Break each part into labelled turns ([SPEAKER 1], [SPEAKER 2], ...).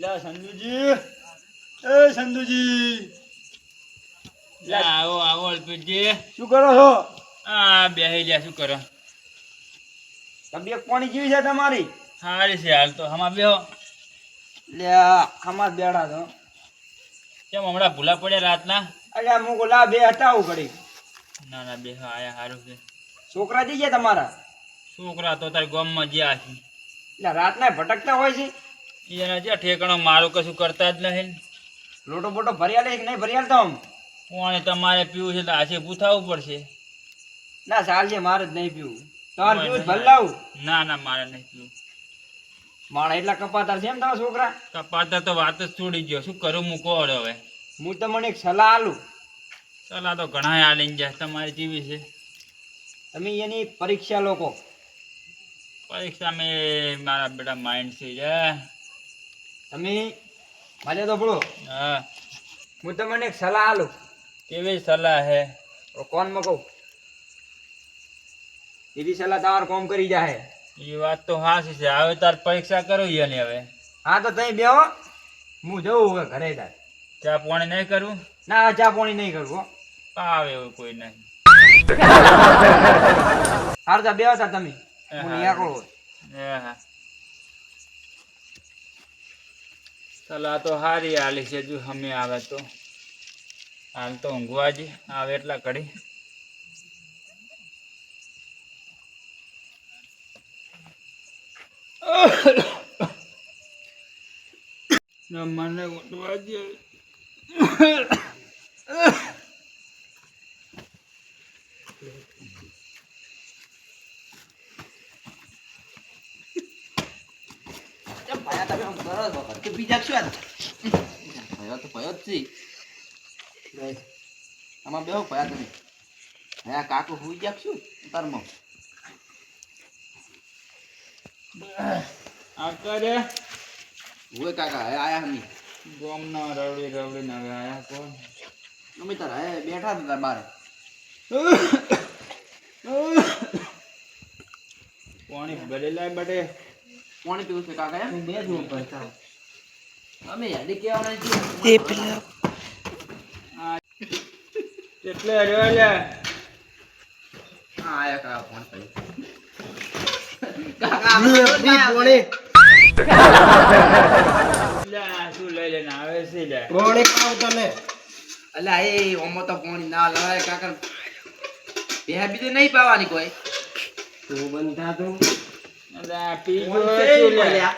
[SPEAKER 1] લે સંધુજી, એ સંધુજી,
[SPEAKER 2] લે આવો આવો અલ્પેશજી.
[SPEAKER 1] શું કરો છો?
[SPEAKER 2] આ બેહી લ્યા શું કરો?
[SPEAKER 1] તબિયત પાણી કેવી છે તમારી?
[SPEAKER 2] સારી છે હાલ તો. હમણાં બેહો.
[SPEAKER 1] લે આમાં બેડા છો.
[SPEAKER 2] કેમ હમણાં ભૂલા પડ્યા રાતના?
[SPEAKER 1] અલ્યા મુકો લા બે હટાવું ઘડી.
[SPEAKER 2] ના ના બેહો આયા સારું છે.
[SPEAKER 1] છોકરા જઈ ગયા તમારા?
[SPEAKER 2] છોકરા તો તારી ગામમાં જ્યાં છે.
[SPEAKER 1] એટલે રાતના ભટકતા હોય છે.
[SPEAKER 2] એને જ્યાં ઠેકાણો મારું કશું કરતા જ નહીં.
[SPEAKER 1] લોટો બોટો ભરી આલે કે નહીં ભરી આલતા આમ?
[SPEAKER 2] પાણી તમારે પીવું છે તો આજે પૂછાવવું પડશે.
[SPEAKER 1] ના ચાલ છે, મારે જ નહીં પીવું. તમારે પીવું ભર લાવું.
[SPEAKER 2] ના ના મારે નહીં પીવું.
[SPEAKER 1] મારા એટલા કપાતા છે એમ તમારા છોકરા?
[SPEAKER 2] કપાતા તો વાત જ છોડી ગયો. શું કરું મૂકો હવે?
[SPEAKER 1] હું તમને એક સલાહ આલું.
[SPEAKER 2] સલાહ તો ઘણા આલીને જાય. તમારી જેવી છે.
[SPEAKER 1] તમે એની પરીક્ષા લોકો.
[SPEAKER 2] પરીક્ષા મેં મારા બેટા માઇન્ડ છે જે.
[SPEAKER 1] તમે મારે તો બોલો.
[SPEAKER 2] હા
[SPEAKER 1] હું તમને એક સલાહ આલું.
[SPEAKER 2] કેવી સલાહ હે?
[SPEAKER 1] કોણ માં કહું? એવી સલાહ તમારે કોમ કરી જાય.
[SPEAKER 2] એ વાત તો હાસી છે. હવે તાર પરીક્ષા કરો ને હવે.
[SPEAKER 1] હા તો તઈ બેહો, હું જઉં હવે ઘરે તાર.
[SPEAKER 2] ચા પાણી નહીં કરવું?
[SPEAKER 1] ના ચા પાણી નહીં કરવું.
[SPEAKER 2] આવે એવું કોઈ નહીં.
[SPEAKER 1] હાર તા બેહો તા તમે.
[SPEAKER 2] એ
[SPEAKER 1] હું
[SPEAKER 2] હા.
[SPEAKER 1] નીકળું.
[SPEAKER 2] હા સલાહ તો હારી આલી છે. જો અમે આવે તો હાલ તો ઊંઘવા જ આવે એટલા ઘડી. મને ઉઠવા દે.
[SPEAKER 3] બીજા શું ભયો તો ભયો જ છે. આમાં બેહો ભયા તમે. હે કાકુ હુઈ જાક શું તારમાં?
[SPEAKER 2] આવતા રે
[SPEAKER 3] હુએ કાકા હે આયા હમી.
[SPEAKER 2] ગોમના રવડી રવડી ને હવે આયા કોણ?
[SPEAKER 3] અમે તાર હે બેઠા હતા બાર.
[SPEAKER 2] પાણી ભરેલા બડે.
[SPEAKER 3] પાણી પીવું છે કાકા એમ?
[SPEAKER 1] બે જ ઉપર થાવ.
[SPEAKER 3] અમે યાદી કેવાના છીએ.
[SPEAKER 2] એટલે રહ્યો લે.
[SPEAKER 3] હા આયા કાકા ફોન કર્યો. કાકા આપણે પાણી
[SPEAKER 2] લે શું લઈ લઈને આવે છે લે?
[SPEAKER 1] કોણે ખાવ તમે?
[SPEAKER 3] અલ્યા એ ઓમો તો પાણી ના લવાય કાકા. બે બીજું નહીં પાવાની કોઈ.
[SPEAKER 1] તું બંધા તું.
[SPEAKER 2] અલે પી જો
[SPEAKER 3] પાણી
[SPEAKER 2] શું
[SPEAKER 3] છે
[SPEAKER 2] લે?
[SPEAKER 3] લ્યા.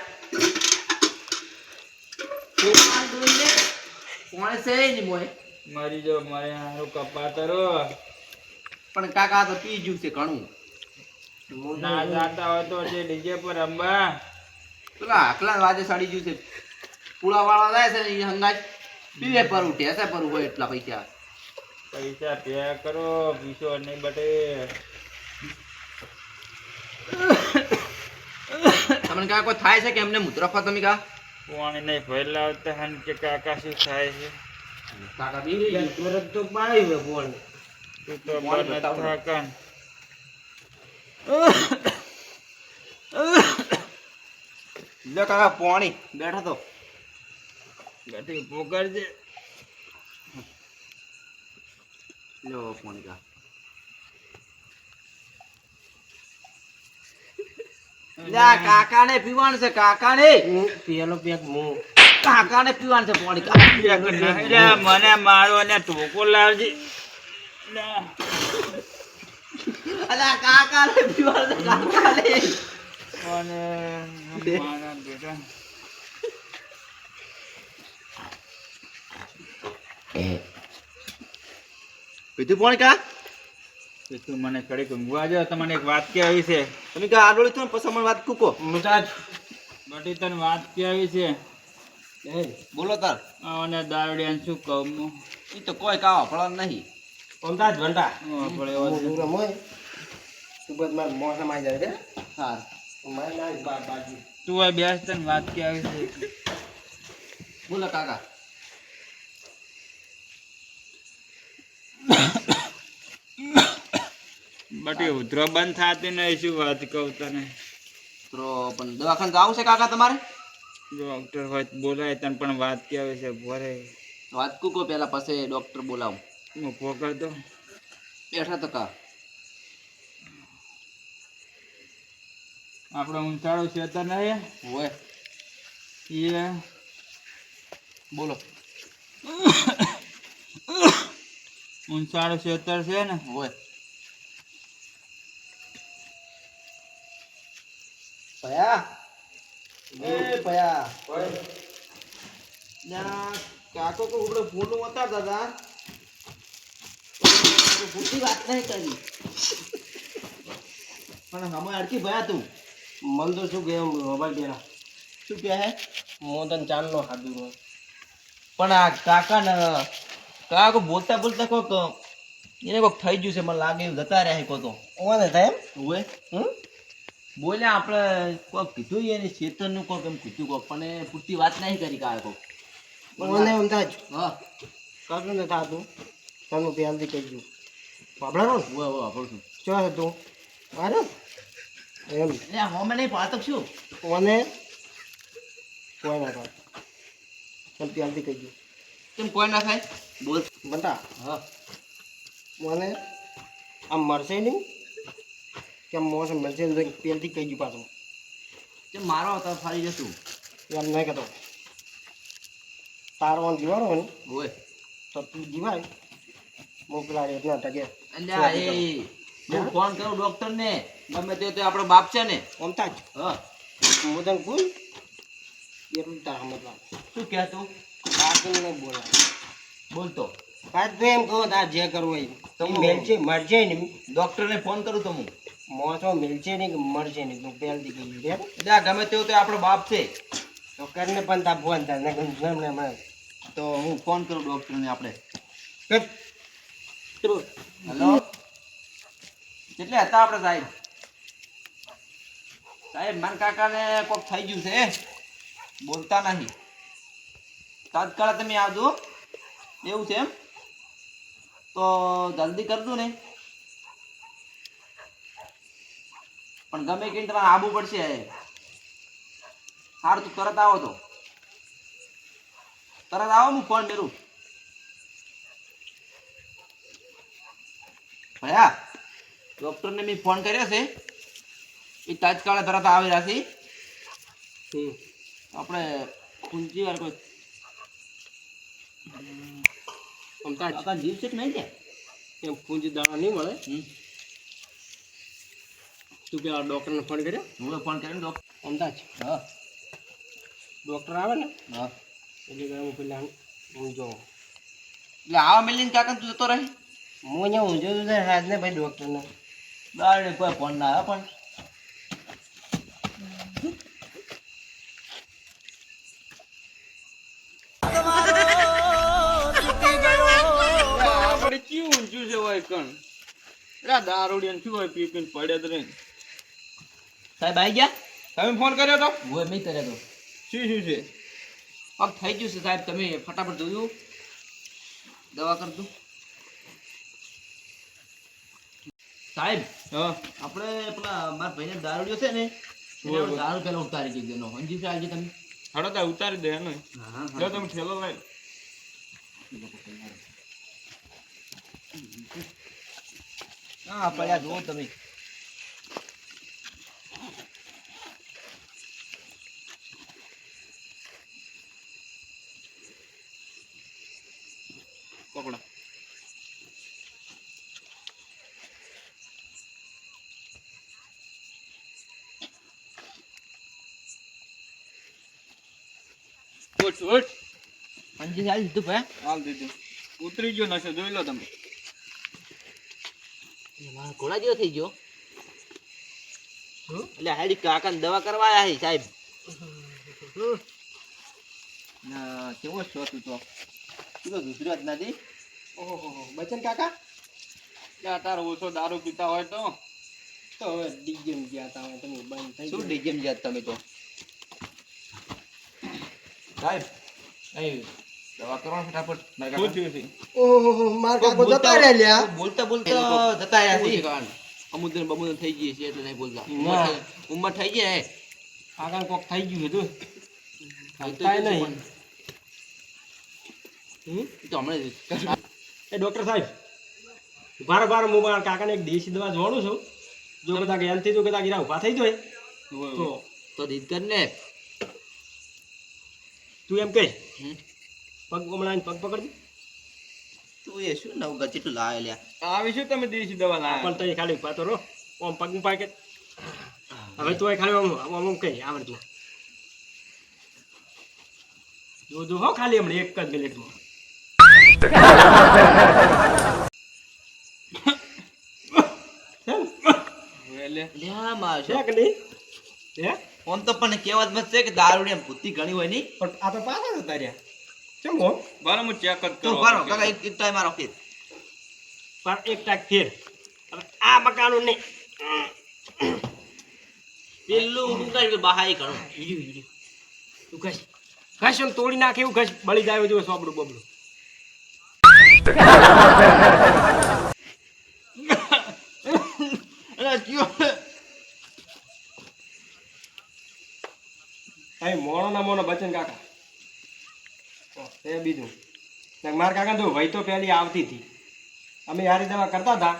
[SPEAKER 3] પાણી છે નહીં મોય.
[SPEAKER 2] મરી જો મારે હારું કપાતરો.
[SPEAKER 3] પણ કાકા તો પી જ્યું છે ઘણું.
[SPEAKER 2] ના જાતા હોય તો જે ડીજે પર રમવા.
[SPEAKER 3] પેલા આકલા વાજે સડી જ્યું છે. પુળા વાળા જાય છે ને એ હંગાજ પીવે પર ઉઠે હશે પર હોય એટલા પૈસા.
[SPEAKER 2] પૈસા પે કરો પીછો નહીં બટે.
[SPEAKER 3] તમને કાકા કોઈ થાય છે કે એમને મુદ્રફા તમે કા?
[SPEAKER 2] પાણી નહીં ભરેલા હન કે કાકા શું થાય છે?
[SPEAKER 3] કાકા બી
[SPEAKER 1] તરત તો પાણી વે બોલ.
[SPEAKER 2] તું તો
[SPEAKER 3] પાણી
[SPEAKER 2] બને
[SPEAKER 3] બતાવો.
[SPEAKER 2] થાકન.
[SPEAKER 3] લે કાકા પાણી બેઠા તો.
[SPEAKER 2] ગટી પોકરજે.
[SPEAKER 3] લ્યો પાણી કા. લ્યા કાકાને પીવાનું છે કાકાને.
[SPEAKER 1] પેલો પેક હું.
[SPEAKER 3] કાકાને પીવાનું છે પાણી કા.
[SPEAKER 2] લે મને મારો ને ટોકો લાવજે. લે.
[SPEAKER 3] અલા કાકાને પીવાનું છે કાકાને.
[SPEAKER 2] અને મારા બેટા
[SPEAKER 3] પીધું પાણી કા?
[SPEAKER 2] કે તું મને કડીક ઊંઘવા જો. તમને એક વાત કહેવી છે.
[SPEAKER 3] તમે કા આડોળી છો ને પછી મને વાત કૂકો.
[SPEAKER 1] મુજાજ.
[SPEAKER 2] બટી તને વાત કહેવી છે.
[SPEAKER 3] બોલો તાર.
[SPEAKER 2] અને દારૂડિયાને શું કહું હું?
[SPEAKER 3] ઈ તો કોઈ કાવા ફળા નહીં.
[SPEAKER 1] અમદાજ ભંડા.
[SPEAKER 2] આપણે એવો છે.
[SPEAKER 1] રમોય. સુબત માં મોસમ આવી જાય છે.
[SPEAKER 3] હા
[SPEAKER 1] મારે ના બાજુ.
[SPEAKER 2] તું આ બેસ તને વાત કહેવી છે.
[SPEAKER 3] બોલો કાકા.
[SPEAKER 2] બટી ઉધરો બંધ થતી નહીં. શું વાત કહું તને?
[SPEAKER 3] તો પણ દવાખાને જાવું છે કાકા તમારે?
[SPEAKER 2] ડોક્ટર હોય તો બોલાય તને પણ વાત કેવી છે ભરે
[SPEAKER 3] વાત કૂકો પેલા પછી ડોક્ટર બોલાવું.
[SPEAKER 2] હું પોકર તો
[SPEAKER 3] બેઠા તો કા
[SPEAKER 2] આપણે ઊંચાળો ખેતર નહીં
[SPEAKER 3] હોય
[SPEAKER 2] એ
[SPEAKER 3] બોલો.
[SPEAKER 2] ઊંચાળો ખેતર છે ને
[SPEAKER 3] હોય પયા એ પયા ના કાકો કો આપણે ફોટો ઉતારતા હતા પૂછી વાત નહીં કરી પણ હમણાં અડકી ભયા તું
[SPEAKER 1] મન તો શું કે મોબાઈલ દેના
[SPEAKER 3] શું કહે હે
[SPEAKER 1] મોદન ચાંદનો હાદું
[SPEAKER 3] પણ આ કાકા ને કાકો બોલતા બોલતા કોક એને કોક થઈ ગયું છે મને લાગે એવું જતા રહ્યા કો તો
[SPEAKER 1] ઓને થાય
[SPEAKER 3] હોય
[SPEAKER 1] એમ
[SPEAKER 3] બોલ્યા આપણે કોક કીધું એને ચેતનનું કોક એમ કીધું કોક પણ એ પૂરતી વાત નહીં કરી કાકો
[SPEAKER 1] ઓને એમ થાય
[SPEAKER 3] હા
[SPEAKER 1] કાકું ને થાતું તમે પહેલથી કહી ગયું બાબડાનો ને
[SPEAKER 3] હોય હોય આપણું શું
[SPEAKER 1] ચો હતું અરે એમ
[SPEAKER 3] એટલે આ હોમે નહીં પાતક શું
[SPEAKER 1] ઓને કોઈ ના થાય તમે પહેલથી કહી ગયું
[SPEAKER 3] કેમ કોઈ ના થાય બોલ
[SPEAKER 1] બતા
[SPEAKER 3] હા
[SPEAKER 1] મને આમ મળશે નહીં કેમ મોસમ મળશે ને પહેલથી કહી ગયું પાછું
[SPEAKER 3] કેમ મારો તો ફરી જશું
[SPEAKER 1] એમ નહીં કહેતો તારવાનું જીવાનો ને
[SPEAKER 3] હોય
[SPEAKER 1] તો તું જીવાય મોકલા એટલા ટકે
[SPEAKER 3] એટલે આ એ હું ફોન કરું ડોક્ટર ને ગમે તે તો આપણો બાપ છે ને
[SPEAKER 1] ઓમતા જ
[SPEAKER 3] હા
[SPEAKER 1] હું તને બોલ એટલું તાર સમજવા
[SPEAKER 3] શું કહેતું
[SPEAKER 1] કાકીને નહીં બોલા
[SPEAKER 3] બોલતો
[SPEAKER 1] કાંઈ તો એમ કહો તાર જે કરવું હોય
[SPEAKER 3] તો
[SPEAKER 1] તો મેળશે મળશે ને
[SPEAKER 3] ડોક્ટરને ફોન કરું તો હું
[SPEAKER 1] મોસો મિલશે નહીં કે મળશે નહીં તું પહેલથી કહી દે
[SPEAKER 3] એટલે આ ગમે તેવું તો આપણો બાપ છે
[SPEAKER 1] તો કરીને પણ તાર ફોન થાય ને મળે
[SPEAKER 3] તો હું ફોન કરું ડોક્ટરને આપણે
[SPEAKER 1] હેલો
[SPEAKER 3] હેલો કેટલે હતા આપણે સાહેબ સાહેબ મારા કાકાને કોક થઈ ગયું છે બોલતા નહીં તાત્કાળ તમે આવજો એવું છે એમ તો જલ્દી કરજો ને પણ ગમે કઈ તમારે આવવું પડશે સારું તું તરત આવો તો તરત આવો હું ફોન મેરું ભયા ડોક્ટરને મેં ફોન કર્યો છે એ તાત્કાળ તરત આવી રહ્યા છે આપણે કુંજી વાર કોઈ
[SPEAKER 1] ઓમતા જ
[SPEAKER 3] કાકા જીવ છે કે નહીં કે
[SPEAKER 1] એમ પૂંજી દાણા નહીં મળે તું પેલા ડૉક્ટરને ફોન કર્યો
[SPEAKER 3] હું ફોન કર્યો ડોક્ટર
[SPEAKER 1] ઓમતા જ
[SPEAKER 3] હા
[SPEAKER 1] ડૉક્ટર આવે ને
[SPEAKER 3] હા
[SPEAKER 1] એટલે કે હું પેલા હું જોઉં
[SPEAKER 3] એટલે આવા મિલીને કાકા તું જતો રહે
[SPEAKER 1] હું અહીંયા ઊંઝો છું રાજને ભાઈ ડૉક્ટરને
[SPEAKER 3] દાડે કોઈ ફોન ના આવે પણ
[SPEAKER 2] આપણે કેવું ઊંચું છે હોય કણ એટલે દારૂડિયાને શું હોય પી પીને પડ્યા જ રહે
[SPEAKER 3] સાહેબ આવી ગયા
[SPEAKER 2] તમે ફોન કર્યો તો
[SPEAKER 3] હું નહીં કર્યો તો
[SPEAKER 2] શું શું છે
[SPEAKER 3] પગ થઈ ગયું છે સાહેબ તમે ફટાફટ જોયું દવા કરતું સાહેબ
[SPEAKER 2] હા
[SPEAKER 3] આપણે પેલા મારા ભાઈને દારૂડિયો છે ને એને આપણે દારૂ પેલા ઉતારી દીધો એનો સમજી છે આજે તમે
[SPEAKER 2] હાડો તા ઉતારી દે એનો જો તમે ઠેલો લાવી
[SPEAKER 3] હા પડ્યા જુઓ તમે
[SPEAKER 2] પકડો ઉઠ ઉઠ
[SPEAKER 3] સમજી ચાલી દીધું ભાઈ
[SPEAKER 2] હાલ દીધું ઉતરી ગયો નશો જોઈ લો તમે
[SPEAKER 3] મારા ઘોડા જેવો થઈ ગયો એટલે હાડી કાકાને દવા કરવા આવ્યા છે સાહેબ ના કેવો છો તું તો ગુજરાત નથી
[SPEAKER 1] ઓહો બચન કાકા
[SPEAKER 2] ત્યાં તારો ઓછો દારૂ પીતા હોય તો
[SPEAKER 1] હવે ડીજેમ ગયા હતા તમે બંધ થઈ
[SPEAKER 3] શું ડીજેમ જાત તમે તો સાહેબ અહીં દવા કરો ને ફટાફટ મારા
[SPEAKER 2] શું
[SPEAKER 3] કાકા.
[SPEAKER 2] થયું છે
[SPEAKER 1] ઓહો માર કાકો જતા રહ્યા લ્યા
[SPEAKER 3] બોલતા બોલતા જતા રહ્યા છે અમુદન બમુદન થઈ ગઈ છે એટલે નહીં બોલતા
[SPEAKER 1] ના.
[SPEAKER 3] ઉંમર થઈ ગઈ હે
[SPEAKER 1] કાકા કોક થઈ ગયું હતું હાલતાય નહીં. હમ?
[SPEAKER 3] તો હમણાં
[SPEAKER 1] એ ડૉક્ટર સાહેબ બાર હું મારા કાકાને એક દેશી દવા જોડું છું. જો કદાચ એનથી જો કદાચ એના ઊભા થઈ જાય તો
[SPEAKER 3] તો દીદ કર ને.
[SPEAKER 1] તું એમ કહે
[SPEAKER 3] હમ.
[SPEAKER 1] પગ હમણાં પગ પકડ દે.
[SPEAKER 3] તું એ શું નવું ગચેટું લાવે લ્યા.
[SPEAKER 2] આવી શું તમે દેશી દવા
[SPEAKER 1] પણ તો એ ખાલી ઊભા તો રહો. આમ પગ પાકે હવે તું ખાલી આમ કહી આવડતું જો હો ખાલી હમણાં એક જ મિનિટમાં.
[SPEAKER 3] લ્યા માર
[SPEAKER 1] છે કે નહીં? હે?
[SPEAKER 3] ઓમ તો પણ કહેવત મત છે કે દારૂડી એમ ભૂતી ઘણી હોય નહીં.
[SPEAKER 1] પણ આ તો પાછા જતા રહ્યા. કેમ હો?
[SPEAKER 2] બરાબર હું ચેક જ
[SPEAKER 3] તું
[SPEAKER 2] કરો
[SPEAKER 3] કરો કાકા એક ટાઈમ મારો ફેર.
[SPEAKER 1] પણ એક ટાક ફેર. હવે આ મકાનું નહીં.
[SPEAKER 3] પેલું હું કઈ બહાઈ કરું.
[SPEAKER 1] તું કશ કશ એમ તોડી નાખે એવું કશ બળી જાય જો સોબડું બબડું.
[SPEAKER 3] અરે કયો
[SPEAKER 1] અહીં મોણો ના મોણો બચન કાકા એ બીજું મારા કાકા તો વહી તો પેલી આવતી હતી. અમે યારી દવા કરતા હતા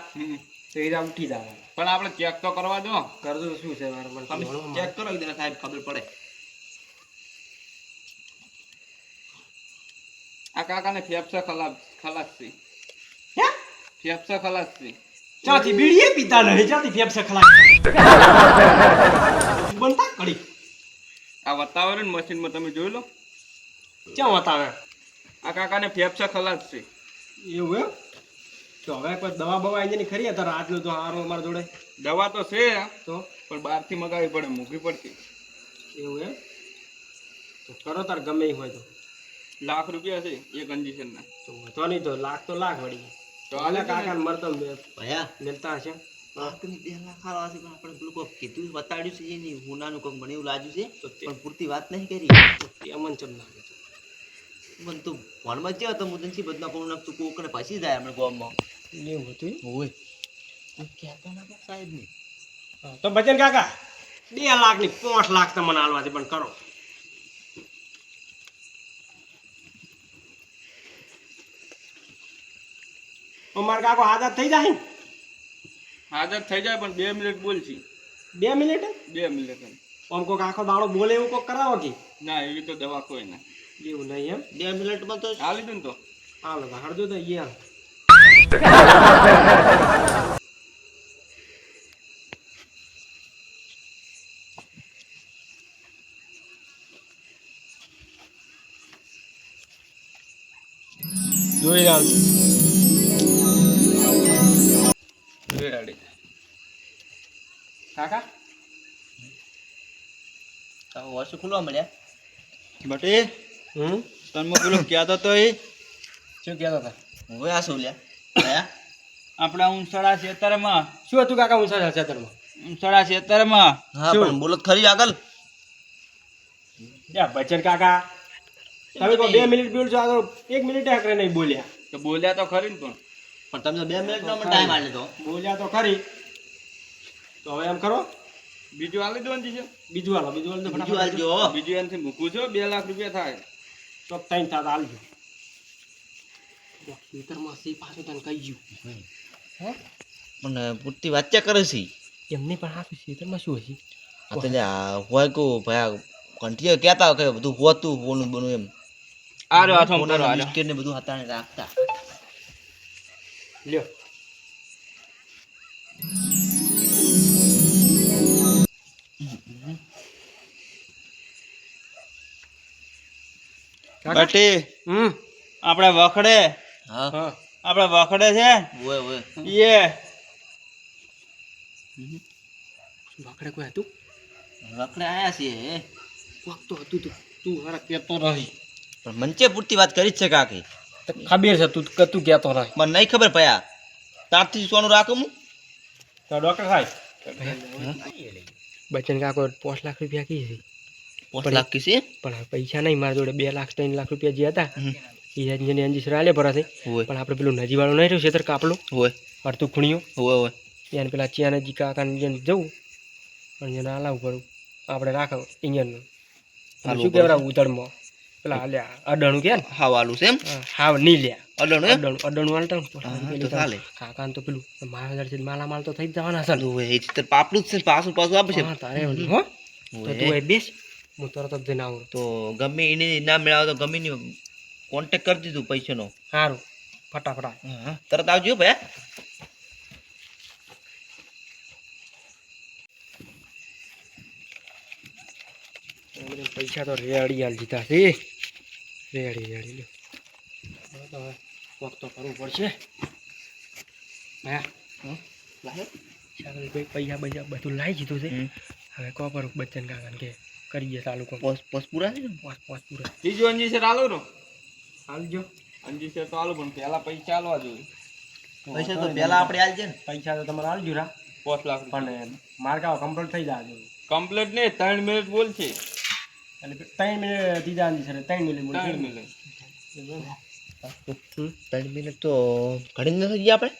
[SPEAKER 1] તો એ ઉઠી જવા.
[SPEAKER 2] પણ આપણે ચેક તો કરવા દો.
[SPEAKER 1] કરજો શું છે મારે મને
[SPEAKER 3] તમે
[SPEAKER 1] મોણો
[SPEAKER 3] ચેક કરો એકદમ સાહેબ ખબર પડે.
[SPEAKER 2] આ કાકાને ફેફસા ખલાસ છે.
[SPEAKER 1] હે?
[SPEAKER 2] ફેફસા ખલાસ છે.
[SPEAKER 1] ચાથી બીડીએ પીતા નહીં ચાથી ફેફસા ખલા બનતા કડી
[SPEAKER 2] આ વાતાવરણ મશીનમાં તમે જોઈ લો.
[SPEAKER 1] ક્યાં બતાવે
[SPEAKER 2] આ કાકાને ફેફસા ખલાસ છે.
[SPEAKER 1] એવું એમ તો હવે કોઈ દવા બવા એની ખરી અત્યારે આટલું તો સારું અમારા જોડે
[SPEAKER 2] દવા તો છે
[SPEAKER 1] તો
[SPEAKER 2] પણ બહારથી મગાવવી પડે, મૂકવી પડતી.
[SPEAKER 1] એવું એમ તો કરો તાર ગમે એ હોય તો
[SPEAKER 2] લાખ રૂપિયા છે એક ઇન્જેક્શનના.
[SPEAKER 1] તો નહીં તો લાખ વળી
[SPEAKER 2] તો
[SPEAKER 1] હાલે
[SPEAKER 2] હાલે
[SPEAKER 1] કાકા મરતો
[SPEAKER 3] ભયા
[SPEAKER 1] મેલતા હશે.
[SPEAKER 3] તમે 2 લાખ ખાવા છે પણ આપણે પેલું કોક કીધું બતાડ્યું છે એની હુનાનું કોક મને એવું લાગ્યું છે
[SPEAKER 1] તો તે
[SPEAKER 3] પણ પૂરતી વાત નહીં કરી.
[SPEAKER 1] અમન ચમ લાગે
[SPEAKER 3] પણ તું ફોનમાં જ તો હું તને બદના કોણ તું કોકને પછી જાય આપણે ગામમાં.
[SPEAKER 1] એવું હતું
[SPEAKER 3] હોય તું કહેતો ના કે સાહેબ ને
[SPEAKER 1] તો બચન કાકા 2 લાખ ની 5 લાખ તમને હાલવા છે પણ કરો. મારા કાકો આઝાદ થઈ જાય ને
[SPEAKER 2] હાજર થઈ જાય પણ 2 મિનિટ બોલছি.
[SPEAKER 1] 2 મિનિટ
[SPEAKER 2] 2 મિનિટ
[SPEAKER 1] આમ કોક આખો દાડો બોલે એવું કોક કરાવો કે
[SPEAKER 2] ના, એવી તો દવા કોઈ ના.
[SPEAKER 1] એવું નહીં એમ
[SPEAKER 3] 2 મિનિટમાં તો
[SPEAKER 2] આ લીધું ને તો
[SPEAKER 1] હાલો હળજો તો એ હાલ. જોઈ રામ
[SPEAKER 2] રેડી. કાકા
[SPEAKER 3] વર્ષ ખુલવા મળ્યા.
[SPEAKER 2] બટી તને પેલો કહેતો તો એ
[SPEAKER 1] શું કહેતા હતા?
[SPEAKER 3] હવે આ શું લ્યા ભયા
[SPEAKER 2] આપણા ઉંસળા ખેતરમાં
[SPEAKER 1] શું હતું કાકા ઊંચા ખેતરમાં?
[SPEAKER 2] ઉંસળા ખેતરમાં
[SPEAKER 3] હા
[SPEAKER 1] શું?
[SPEAKER 3] પણ બોલો તો ખરી આગળ.
[SPEAKER 1] યા બચન કાકા તમે તો 2 મિનિટ બોલશો આગળ 1 મિનિટ આકરે નહીં બોલ્યા.
[SPEAKER 2] તો બોલ્યા તો ખરી ને પણ
[SPEAKER 3] પણ તમે તો 2 મિનિટનો મને ટાઈમ આલે તો
[SPEAKER 1] બોલ્યા તો ખરી. તો હવે એમ કરો
[SPEAKER 2] બીજું આ લીધું ને
[SPEAKER 1] બીજું હાલો બીજું હાલો તો
[SPEAKER 3] બીજું
[SPEAKER 1] ફટાફટ
[SPEAKER 3] આલજો.
[SPEAKER 2] બીજું એનાથી મૂકવું છો 2 લાખ રૂપિયા થાય.
[SPEAKER 1] તો 3 થાત હાલજો. ખેતરમાં સી પાછું તને કહી ગયું હે
[SPEAKER 3] પણ પૂરતી વાત ક્યાં કરે છે
[SPEAKER 1] એમને પણ આ ખેતરમાં શું હશે?
[SPEAKER 3] આ તો લ્યા હોય કો ભયા કંઠીએ કહેતા કે બધું હોતું બોનું બનું એમ
[SPEAKER 2] આ રહ્યો હાથમાં કરો, આ રહ્યો.
[SPEAKER 3] બિસ્કિટ ને બધું હાથાને રાખતા.
[SPEAKER 1] લ્યો કાકા?
[SPEAKER 2] બટી આપણે વખડે
[SPEAKER 3] હા
[SPEAKER 1] હા
[SPEAKER 2] આપણે વખડે છે
[SPEAKER 3] ઓય ઓય
[SPEAKER 2] એ
[SPEAKER 1] વાકડે કોઈ હતું?
[SPEAKER 3] રખડે આયા છીએ
[SPEAKER 1] કોક તો હતું તું મારા કહેતો રહી.
[SPEAKER 3] પણ મંચે પૂરતી વાત કરી જ છે કાકી.
[SPEAKER 1] તો ખબર છે તું કહેતો રહી.
[SPEAKER 3] મને નહીં ખબર ભયા તારથી સોનું રાખું હું.
[SPEAKER 1] તો ડોક્ટર સાહેબ બચન કાકો 5 લાખ રૂપિયા કી છે
[SPEAKER 3] 5 લાખ કી છે
[SPEAKER 1] પણ આ પૈસા નહીં મારા જોડે 2 લાખ 3 લાખ રૂપિયા જે હતા એ અંજની અંજી આલે ભરાશે.
[SPEAKER 3] હોય
[SPEAKER 1] પણ આપણે પેલું નજી વાળું નહીં રહ્યું છેતર કાપલું
[SPEAKER 3] હોય
[SPEAKER 1] અડધું ખૂણ્યું
[SPEAKER 3] હોય હોય
[SPEAKER 1] એને પેલા ચિયાનજી કાકાને જેને જવું અને જેને હલાવું કરું આપણે રાખો ઇન્જનનું
[SPEAKER 3] હાલવો
[SPEAKER 1] શું કેવરા ઉતળમાં પેલા લ્યા અડણું કે ને
[SPEAKER 3] હાવ આલુ છે એમ
[SPEAKER 1] હાવ નહીં લ્યા
[SPEAKER 3] અડણું એમ
[SPEAKER 1] અડણું હાલતા
[SPEAKER 3] હા, તો ચાલે.
[SPEAKER 1] કાકાને તો પેલું મારા છે માલામાલ તો થઈ જ જવાના છે ને.
[SPEAKER 3] ઓવે, એ તો પાપડું જ છે પાછું પાછું આપશે
[SPEAKER 1] હા, તારે એવું હો તો
[SPEAKER 3] ઓવે.
[SPEAKER 1] તું એ બેસ હું તરત જ જઈને આવું.
[SPEAKER 3] તો ગમે એને ના મેળાવે તો ગમે ની કોન્ટેક કરી દીધું પૈસાનો
[SPEAKER 1] સારું ફટાફટ
[SPEAKER 3] હા તરત આવજો ભાઈ
[SPEAKER 1] પૈસા તો રેડી હાલ જીતા છે રેડી લ્યો હવે તો હવે કોક તો કરવું પડશે હા ભાઈ પૈસા બધું લાવી દીધું છે હવે કોપર બચ્ચન કાકાને કે કરીએ ચાલુ કોમ
[SPEAKER 3] પોસ પૂરા છે ને
[SPEAKER 1] પોસ પૂરા
[SPEAKER 2] બીજું અંજી છે આલો નો
[SPEAKER 1] હાલજો
[SPEAKER 2] અંજી છે તો આલો પણ પેલા પૈસા આલવા જોઈએ
[SPEAKER 3] પૈસા તો પહેલા આપણે આલજે ને
[SPEAKER 1] પૈસા તો તમારે હાલજો રા
[SPEAKER 2] 5 લાખ
[SPEAKER 1] પણ માર્કા કમ્પ્લીટ થઈ જાય
[SPEAKER 2] કમ્પ્લીટ ને 3 મિનિટ બોલ છે
[SPEAKER 1] એટલે 3 મિનિટ દીધા છે 3 મિનિટ બોલ
[SPEAKER 2] 3 મિનિટ
[SPEAKER 3] 3 મિનિટ તો ઘણી નથી ગયા આપણે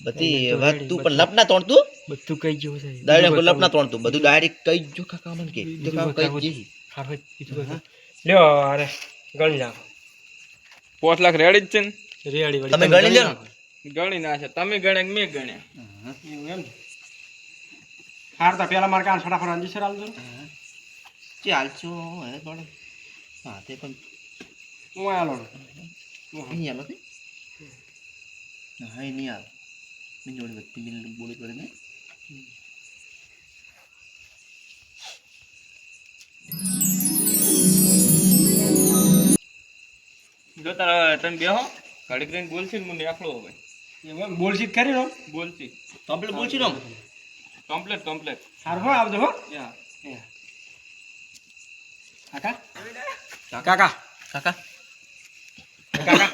[SPEAKER 3] બધી વાત તું પણ લપ ના તોડતું
[SPEAKER 1] બધું કઈ ગયું છે
[SPEAKER 3] દાડે કોઈ લપ ના તોડતું બધું ડાયરેક્ટ કઈ જો કાકા મને કે જો કાકા કઈ જી
[SPEAKER 1] હા લ્યો અરે ગણી નાખો
[SPEAKER 2] 5 લાખ રેડી જ છે ને
[SPEAKER 1] રેડી
[SPEAKER 3] તમે ગણી લ્યો ને.
[SPEAKER 2] ગણી ના છે તમે ગણે કે મેં ગણ્યા
[SPEAKER 1] એવું એમ હારતા પેલા મારે કાન ફટાફટ અંજી સર આલજો
[SPEAKER 3] ચાલશો હે થોડો હા તે પણ
[SPEAKER 1] હું આલો
[SPEAKER 3] નહીં આલો તે હા એ નહીં આલો મેં જોડી બધી મિલ બોલી કરીને
[SPEAKER 2] જો તારા તને બેહો ઘડી કરીને બોલશી ને મને આખલો હવે
[SPEAKER 1] એવું એમ બોલશીત કરી લો
[SPEAKER 2] બોલશી
[SPEAKER 3] કમ્પ્લીટ બોલছি રમ
[SPEAKER 2] કમ્પ્લીટ
[SPEAKER 1] હાર હો આવજો હો
[SPEAKER 2] યા
[SPEAKER 1] કાકા કાકા
[SPEAKER 3] કાકા
[SPEAKER 1] કાકા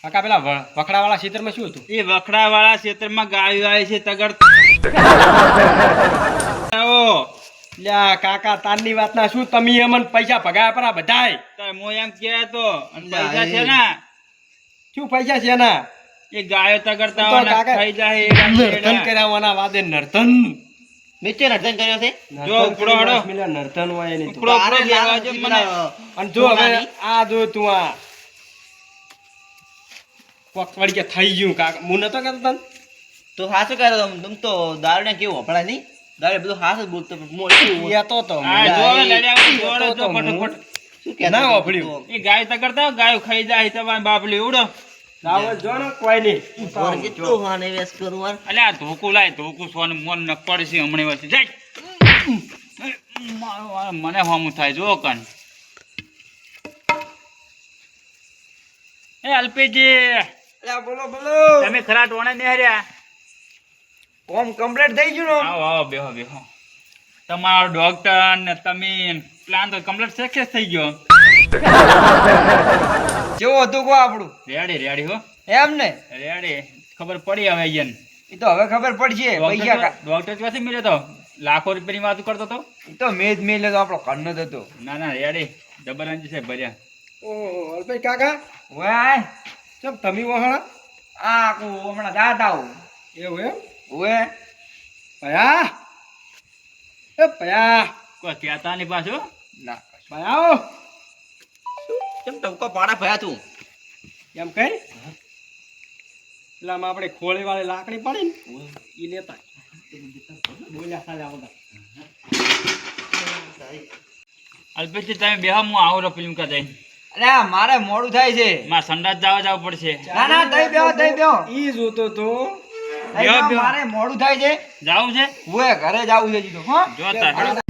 [SPEAKER 1] કાકા પેલા વખડાવાળા ક્ષેત્રમાં શું હતું
[SPEAKER 2] એ વખડા વાળા ક્ષેત્રમાં ગાયો આવી છે તગડ
[SPEAKER 1] લ્યા કાકા તારની વાતના શું તમે અમને પૈસા ભગાયા પરા બધાય
[SPEAKER 2] તાર મો એમ કે તો અને પૈસા છે ને
[SPEAKER 1] શું પૈસા છે એના
[SPEAKER 2] એ ગાયો તગડતા
[SPEAKER 1] તો
[SPEAKER 2] હોવાના
[SPEAKER 1] કાકા
[SPEAKER 2] ખાઈ જાય
[SPEAKER 1] નર્તન કરાવવાના વાદે નર્તન
[SPEAKER 3] નીચે નર્તન કર્યો છે
[SPEAKER 2] જો ઉપડો હડો.
[SPEAKER 1] નર્તન હોય એની તો.
[SPEAKER 2] ઉપડો ઉપડો બેહવા જો મને
[SPEAKER 1] અને જો હવે આ જો તું આ પકવડી કે થઈ ગયું કાકા હું નતો કરતો તને
[SPEAKER 3] તો હાસો કર્યો તમ તો દારૂને કેવું વપરાય નહીં દારૂ બધું હાસ જ બોલતો મોટું
[SPEAKER 1] એ તો
[SPEAKER 2] આ જો લડ્યા જોડે જો
[SPEAKER 1] તો
[SPEAKER 2] ફટાફટ
[SPEAKER 3] શું કહેતો
[SPEAKER 1] ના
[SPEAKER 3] હતો?
[SPEAKER 1] વાપર્યું.
[SPEAKER 2] એ ગાય તગડતા ગાયો ખાઈ જાય તમારે બાપલી ઉડો
[SPEAKER 1] લાવો જો ને કોઈ નહીં
[SPEAKER 3] ઓર કેટલું હાને વેસ કરું વાર
[SPEAKER 2] અલે આ ધોકું લાય ધોકું સોન મોન ન પડશે હમણે વર્ષે જાય મને હોમું થાય જો કન એ અલ્પેજી
[SPEAKER 1] અલ્યા બોલો બોલો
[SPEAKER 2] તમે ખરા ટોણે ને હર્યા
[SPEAKER 1] કોમ કમ્પ્લીટ થઈ ગયું ને
[SPEAKER 2] આવો આવો બેહો બેહો તમારો ડોક્ટર ને તમે પ્લાન તો કમ્પ્લીટ સક્સેસ થઈ ગયો
[SPEAKER 1] કેવું હતું કો આપણું
[SPEAKER 2] રેડી રેડી હો
[SPEAKER 1] એમ ને
[SPEAKER 2] રેડી ખબર પડી હવે અહીંયા
[SPEAKER 1] એ તો હવે ખબર પડશે પૈસા
[SPEAKER 2] ડોક્ટર ક્યાંથી મળ્યો તો લાખો રૂપિયાની વાત કરતો તો
[SPEAKER 1] એ તો મેજ મેલે તો આપણો ઘરનો જ હતો
[SPEAKER 2] ના ના રેડી જબરજસ્ત છે ભર્યા
[SPEAKER 1] ઓહો અલ્પેશ કાકા
[SPEAKER 3] વાય
[SPEAKER 1] ચમ તમે વહાણા
[SPEAKER 3] આ કો હમણાં દાદા આવું
[SPEAKER 1] એવું એમ
[SPEAKER 3] ઓએ
[SPEAKER 1] પયા એ પયા
[SPEAKER 2] કોઈ કહેતા નહીં પાછું
[SPEAKER 1] ના પયા
[SPEAKER 3] કેમ ટવકો પાડા ભયા તું
[SPEAKER 1] એમ કઈ પેલામાં આપણે ખોળી વાળી લાકડી પડી ને એ લેતા બોલ્યા સાજા વગર
[SPEAKER 2] અલ્પેશજી તમે બેહો હું આવું રહો ફિલ્મ કા જઈને
[SPEAKER 3] અરે મારે મોડું થાય છે
[SPEAKER 2] મારે સંડાસ જવું પડશે
[SPEAKER 3] ના ના તઈ બેહો
[SPEAKER 1] ઈ જોતો તો
[SPEAKER 2] બેહો, બેહો.
[SPEAKER 3] મારે મોડું થાય છે
[SPEAKER 2] જાવું છે
[SPEAKER 3] ઓએ ઘરે જાવું છે જીતો હો
[SPEAKER 2] જોતા હેડો